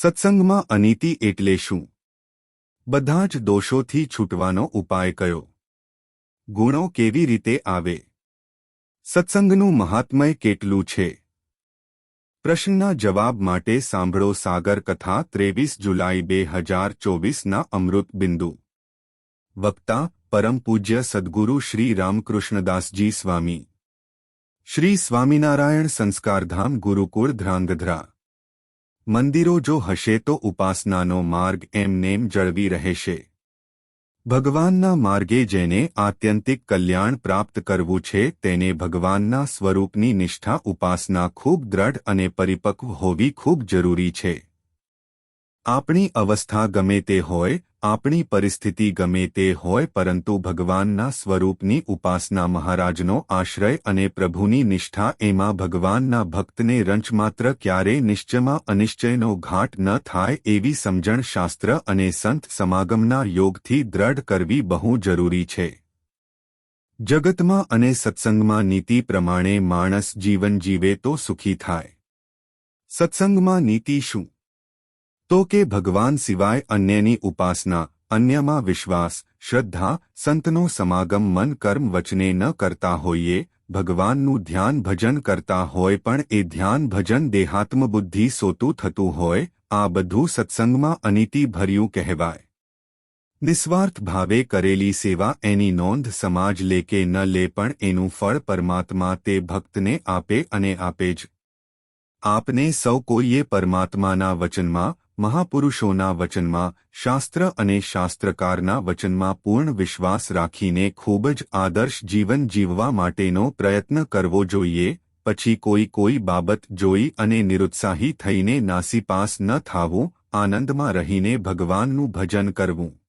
સત્સંગમાં અનીતિ એટલે શું? બધા જ દોષોથી છૂટવાનો ઉપાય કયો? ગુણો કેવી રીતે આવે? સત્સંગનું મહાત્મય કેટલું છે? પ્રશ્નના જવાબ માટે સાંભળો સાગર કથા 23 જુલાઈ 2024ના અમૃત બિંદુ. વક્તા પરમ પૂજ્ય સદ્ગુરુ શ્રી રામકૃષ્ણદાસજી સ્વામી. શ્રી સ્વામિનારાયણ સંસ્કારધામ ગુરુકુળ ધ્રાંગધ્રા. મંદિરો જો હશે તો ઉપાસનાનો માર્ગ એમનેમ જળવી રહેશે. ભગવાનના માર્ગે જેને આત્યંતિક કલ્યાણ પ્રાપ્ત કરવું છે તેને ભગવાનના સ્વરૂપની નિષ્ઠા ઉપાસના ખૂબ દ્રઢ અને પરિપક્વ હોવી ખૂબ જરૂરી છે. આપણી અવસ્થા ગમે તે હોય, આપણી પરિસ્થિતિ ગમે તે હોય, પરંતુ ભગવાનના સ્વરૂપની ઉપાસના મહારાજનો આશ્રય અને પ્રભુની નિષ્ઠા એમાં ભગવાનના ભક્તને રંચમાત્ર ક્યારેય નિશ્ચયમાં અનિશ્ચયનો ઘાટ ન થાય એવી સમજણ શાસ્ત્ર અને સંત સમાગમના યોગથી દ્રઢ કરવી બહુ જરૂરી છે. જગતમાં અને સત્સંગમાં નીતિ પ્રમાણે માણસ જીવન જીવે તો સુખી થાય. સત્સંગમાં નીતિ શું? તો કે ભગવાન સિવાય અન્યની ઉપાસના, અન્યમાં વિશ્વાસ, શ્રદ્ધા, સંતનો સમાગમ મન કર્મ વચને ન કરતા હોઈએ, ભગવાનનું ધ્યાન ભજન કરતા હોય પણ એ ધ્યાન ભજન દેહાત્મબુદ્ધિ સોતું થતું હોય, આ બધું સત્સંગમાં અનીતિ ભર્યું કહેવાય. નિસ્વાર્થ ભાવે કરેલી સેવા એની નોંધ સમાજ લે કે ન લે પણ એનું ફળ પરમાત્મા તે ભક્તને આપે અને આપે જ. આપને સૌ કોઈએ પરમાત્માના વચનમાં, મહાપુરુષોના વચનમાં, શાસ્ત્ર અને શાસ્ત્રકારના વચનમાં પૂર્ણ વિશ્વાસ રાખીને ખૂબ જ આદર્શ જીવન જીવવા માટેનો પ્રયત્ન કરવો જોઈએ. પછી કોઈ બાબત જોઈ અને નિરુત્સાહી થઈને નાસીપાસ ન થાવું, આનંદમાં રહીને ભગવાનનું ભજન કરવું.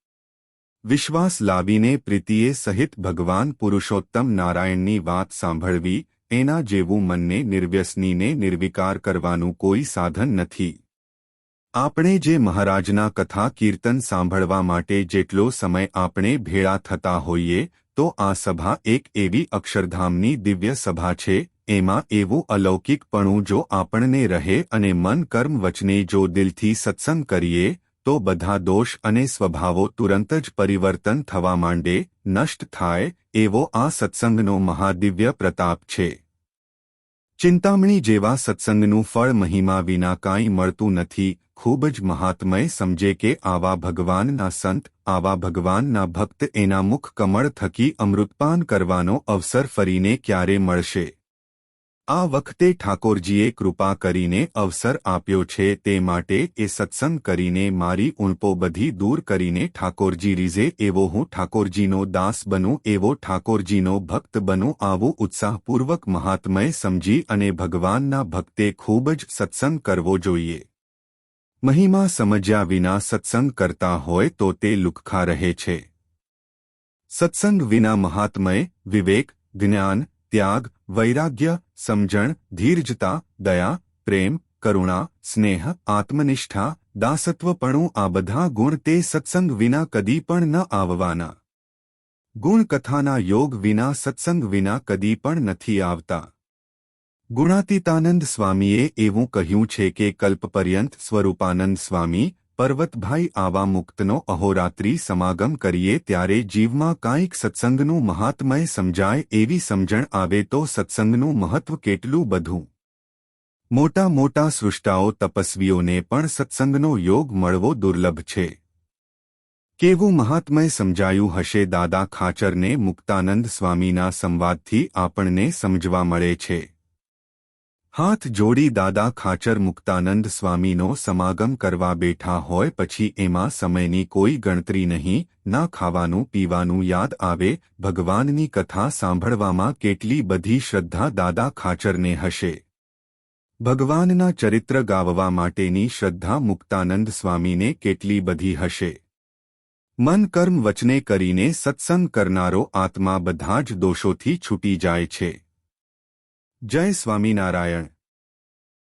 વિશ્વાસ લાવીને પ્રીતિએ સહિત ભગવાન પુરુષોત્તમ નારાયણની વાત સાંભળવી, એના જેવું મનને નિર્વ્યસનીને નિર્વિકાર કરવાનું કોઈ સાધન નથી. આપણે જે મહારાજના કથા કીર્તન સાંભળવા માટે જેટલો સમય આપણે ભેળા થતા હોઈએ, તો આ સભા એક એવી અક્ષરધામની દિવ્ય સભા છે. એમાં એવું અલૌકિકપણું જો આપણને રહે અને મન કર્મ વચને જો દિલથી સત્સંગ કરીએ, તો બધા દોષ અને સ્વભાવો તુરંત જ પરિવર્તન થવા માંડે, નષ્ટ થાય, એવો આ સત્સંગનો મહાદિવ્ય પ્રતાપ છે. ચિંતામણી જેવા સત્સંગનું ફળ મહિમા વિના કાંઈ મળતું નથી. ખૂબ જ મહાત્મય સમજે કે આવા ભગવાનના સંત, આવા ભગવાનના ભક્ત એના મુખ કમળ થકી અમૃતપાન કરવાનો અવસર ફરીને ક્યારે મળશે? આ વખતે ઠાકોરજીએ કૃપા કરીને અવસર આપ્યો છે, તે માટે એ સત્સંગ કરીને મારી ઉણપો બધી દૂર કરીને ઠાકોરજી રીઝે એવો હું ઠાકોરજીનો દાસ બનું, એવો ઠાકોરજીનો ભક્ત બનું, આવું ઉત્સાહપૂર્વક મહાત્મય સમજી અને ભગવાનના ભક્તે ખૂબ જ સત્સંગ કરવો જોઈએ. મહિમા સમજ્યા વિના સત્સંગ કરતા હોય તો તે લુખ્ખા રહે છે. સત્સંગ વિના મહાત્મય, વિવેક, જ્ઞાન, ત્યાગ, વૈરાગ્ય, સમજણ, ધીરજતા, દયા, પ્રેમ, કરુણા, સ્નેહ, આત્મનિષ્ઠા, દાસત્વપણું આ બધા ગુણ તે સત્સંગ વિના કદી પણ ન આવવાના. ગુણકથાના યોગ વિના સત્સંગ વિના કદી પણ નથી આવતા. ગુણાતીતાનંદ સ્વામીએ એવું કહ્યું છે કે કલ્પપર્યંત સ્વરૂપાનંદ સ્વામી, પર્વતભાઈ આવા મુક્તનો અહોરાત્રી સમાગમ કરીએ ત્યારે જીવમાં કાંઈક સત્સંગનું મહાત્મય સમજાય એવી સમજણ આવે તો સત્સંગનું મહત્વ કેટલું બધું. મોટા મોટા સૃષ્ટાઓ તપસ્વીઓને પણ સત્સંગનો યોગ મળવો દુર્લભ છે. કેવું મહાત્મય સમજાયું હશે દાદા ખાચરને મુક્તાનંદ સ્વામીના સંવાદથી આપણને સમજવા મળે છે. હાથ જોડી દાદા ખાચર મુક્તાનંદ સ્વામીનો સમાગમ કરવા બેઠા હોય પછી એમાં સમયની કોઈ ગણતરી નહીં, ના ખાવાનું પીવાનું યાદ આવે, ભગવાનની કથા સાંભળવામાં કેટલી બધી શ્રદ્ધા દાદા ખાચરને હશે. ભગવાનના ચરિત્ર ગાવવા માટેની શ્રદ્ધા મુક્તાનંદ સ્વામીને કેટલી બધી હશે. મન કર્મ વચને કરીને સત્સંગ કરનારો આત્મા બધા જ દોષોથી છૂટી જાય છે. જય સ્વામિનારાયણ.